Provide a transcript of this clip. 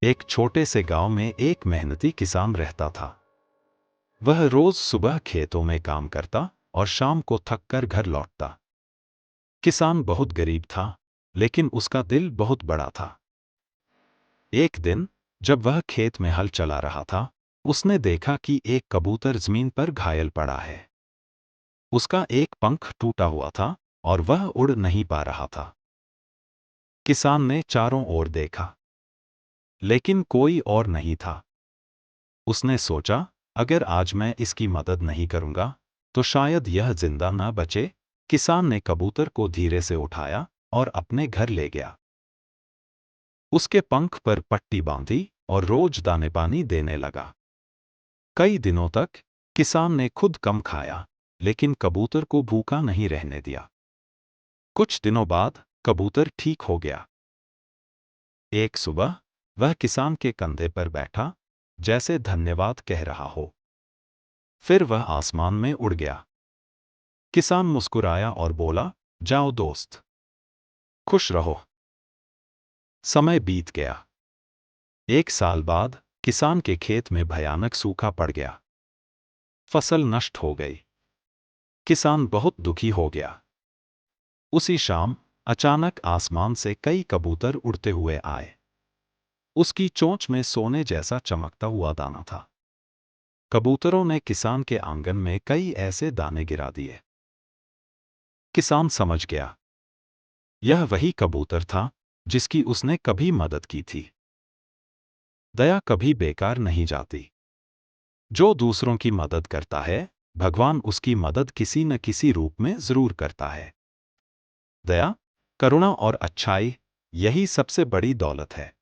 एक छोटे से गांव में एक मेहनती किसान रहता था। वह रोज सुबह खेतों में काम करता और शाम को थक कर घर लौटता। किसान बहुत गरीब था, लेकिन उसका दिल बहुत बड़ा था। एक दिन जब वह खेत में हल चला रहा था, उसने देखा कि एक कबूतर जमीन पर घायल पड़ा है। उसका एक पंख टूटा हुआ था और वह उड़ नहीं पा रहा था। किसान ने चारों ओर देखा, लेकिन कोई और नहीं था। उसने सोचा, अगर आज मैं इसकी मदद नहीं करूंगा तो शायद यह जिंदा ना बचे। किसान ने कबूतर को धीरे से उठाया और अपने घर ले गया। उसके पंख पर पट्टी बांधी और रोज दाने पानी देने लगा। कई दिनों तक किसान ने खुद कम खाया, लेकिन कबूतर को भूखा नहीं रहने दिया। कुछ दिनों बाद कबूतर ठीक हो गया। एक सुबह वह किसान के कंधे पर बैठा, जैसे धन्यवाद कह रहा हो। फिर वह आसमान में उड़ गया। किसान मुस्कुराया और बोला, जाओ दोस्त, खुश रहो। समय बीत गया। एक साल बाद किसान के खेत में भयानक सूखा पड़ गया। फसल नष्ट हो गई। किसान बहुत दुखी हो गया। उसी शाम अचानक आसमान से कई कबूतर उड़ते हुए आए। उसकी चोंच में सोने जैसा चमकता हुआ दाना था। कबूतरों ने किसान के आंगन में कई ऐसे दाने गिरा दिए। किसान समझ गया, यह वही कबूतर था जिसकी उसने कभी मदद की थी। दया कभी बेकार नहीं जाती। जो दूसरों की मदद करता है, भगवान उसकी मदद किसी न किसी रूप में जरूर करता है। दया, करुणा और अच्छाई, यही सबसे बड़ी दौलत है।